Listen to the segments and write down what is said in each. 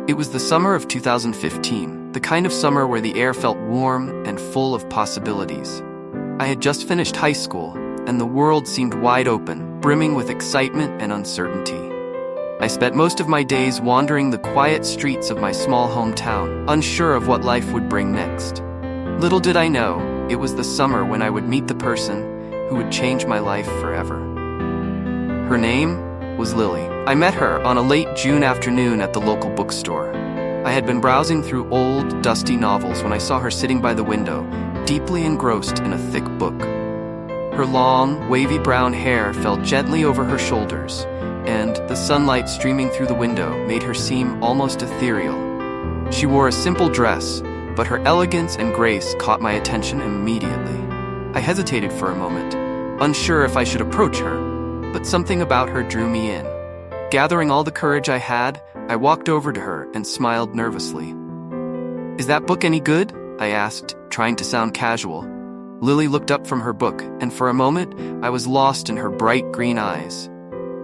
It was the summer of 2015, the kind of summer where the air felt warm and full of possibilities. I had just finished high school, and the world seemed wide open, brimming with excitement and uncertainty. I spent most of my days wandering the quiet streets of my small hometown, unsure of what life would bring next. Little did I know, it was the summer when I would meet the person who would change my life forever. Her name was Lily. I met her on a late June afternoon at the local bookstore. I had been browsing through old, dusty novels when I saw her sitting by the window, deeply engrossed in a thick book. Her long, wavy brown hair fell gently over her shoulders, and the sunlight streaming through the window made her seem almost ethereal. She wore a simple dress, but her elegance and grace caught my attention immediately. I hesitated for a moment, unsure if I should approach her, but something about her drew me in. Gathering all the courage I had, I walked over to her and smiled nervously. "Is that book any good?" I asked, trying to sound casual. Lily looked up from her book, and for a moment, I was lost in her bright green eyes.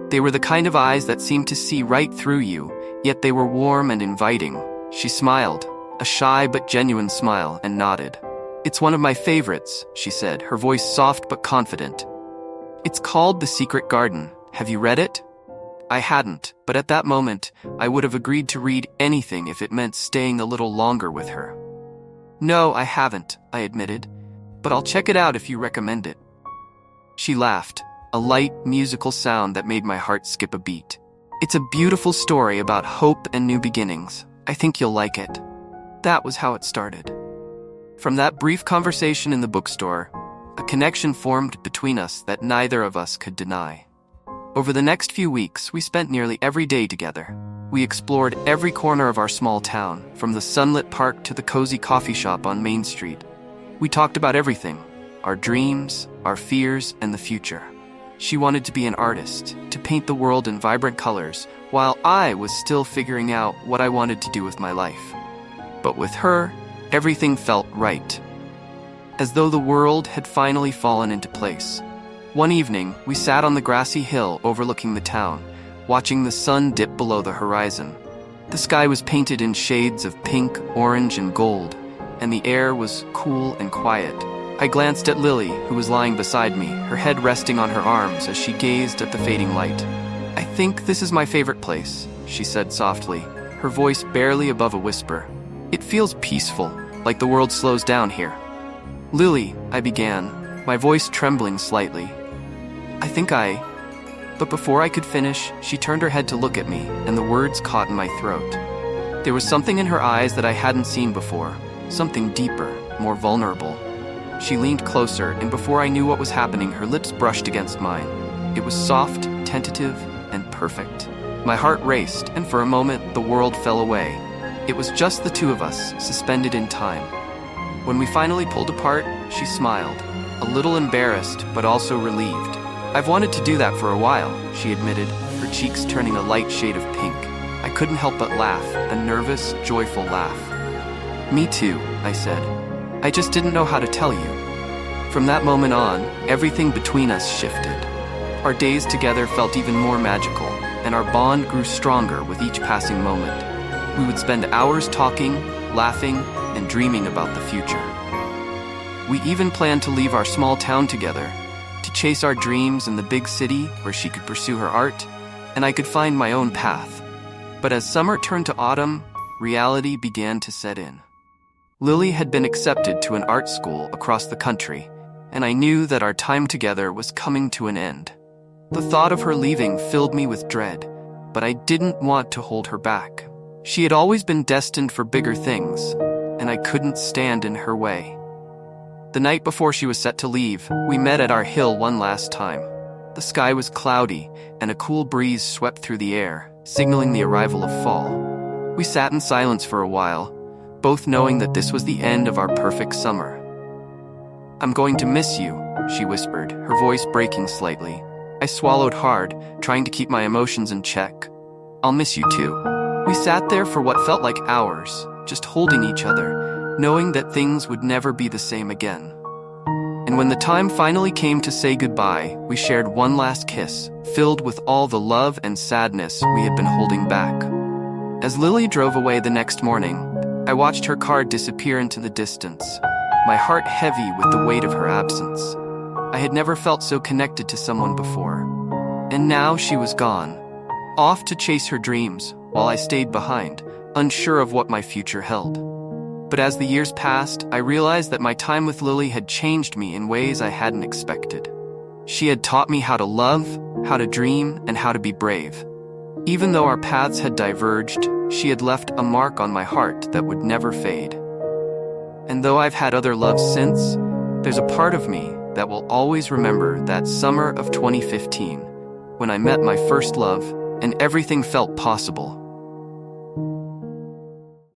They were the kind of eyes that seemed to see right through you, yet they were warm and inviting. She smiled, a shy but genuine smile, and nodded. "It's one of my favorites," she said, her voice soft but confident. "It's called The Secret Garden. Have you read it?" I hadn't, but at that moment, I would have agreed to read anything if it meant staying a little longer with her. "No, I haven't," I admitted, "but I'll check it out if you recommend it." She laughed, a light, musical sound that made my heart skip a beat. "It's a beautiful story about hope and new beginnings. I think you'll like it." That was how it started. From that brief conversation in the bookstore, a connection formed between us that neither of us could deny. Over the next few weeks, we spent nearly every day together. We explored every corner of our small town, from the sunlit park to the cozy coffee shop on Main Street. We talked about everything, our dreams, our fears, and the future. She wanted to be an artist, to paint the world in vibrant colors, while I was still figuring out what I wanted to do with my life. But with her, everything felt right, as though the world had finally fallen into place. One evening, we sat on the grassy hill overlooking the town, watching the sun dip below the horizon. The sky was painted in shades of pink, orange, and gold, and the air was cool and quiet. I glanced at Lily, who was lying beside me, her head resting on her arms as she gazed at the fading light. "I think this is my favorite place," she said softly, her voice barely above a whisper. "It feels peaceful, like the world slows down here." "Lily," I began, my voice trembling slightly. But before I could finish, she turned her head to look at me, and the words caught in my throat. There was something in her eyes that I hadn't seen before, something deeper, more vulnerable. She leaned closer, and before I knew what was happening, her lips brushed against mine. It was soft, tentative, and perfect. My heart raced, and for a moment, the world fell away. It was just the two of us, suspended in time. When we finally pulled apart, she smiled, a little embarrassed, but also relieved. "I've wanted to do that for a while," she admitted, her cheeks turning a light shade of pink. I couldn't help but laugh, a nervous, joyful laugh. "Me too," I said. "I just didn't know how to tell you." From that moment on, everything between us shifted. Our days together felt even more magical, and our bond grew stronger with each passing moment. We would spend hours talking, laughing, and dreaming about the future. We even planned to leave our small town together, to chase our dreams in the big city where she could pursue her art, and I could find my own path. But as summer turned to autumn, reality began to set in. Lily had been accepted to an art school across the country, and I knew that our time together was coming to an end. The thought of her leaving filled me with dread, but I didn't want to hold her back. She had always been destined for bigger things, and I couldn't stand in her way. The night before she was set to leave, we met at our hill one last time. The sky was cloudy, and a cool breeze swept through the air, signaling the arrival of fall. We sat in silence for a while, both knowing that this was the end of our perfect summer. "I'm going to miss you," she whispered, her voice breaking slightly. I swallowed hard, trying to keep my emotions in check. "I'll miss you too." We sat there for what felt like hours, just holding each other, knowing that things would never be the same again. And when the time finally came to say goodbye, we shared one last kiss, filled with all the love and sadness we had been holding back. As Lily drove away the next morning, I watched her car disappear into the distance, my heart heavy with the weight of her absence. I had never felt so connected to someone before. And now she was gone, off to chase her dreams, while I stayed behind, unsure of what my future held. But as the years passed, I realized that my time with Lily had changed me in ways I hadn't expected. She had taught me how to love, how to dream, and how to be brave. Even though our paths had diverged, she had left a mark on my heart that would never fade. And though I've had other loves since, there's a part of me that will always remember that summer of 2015, when I met my first love and everything felt possible.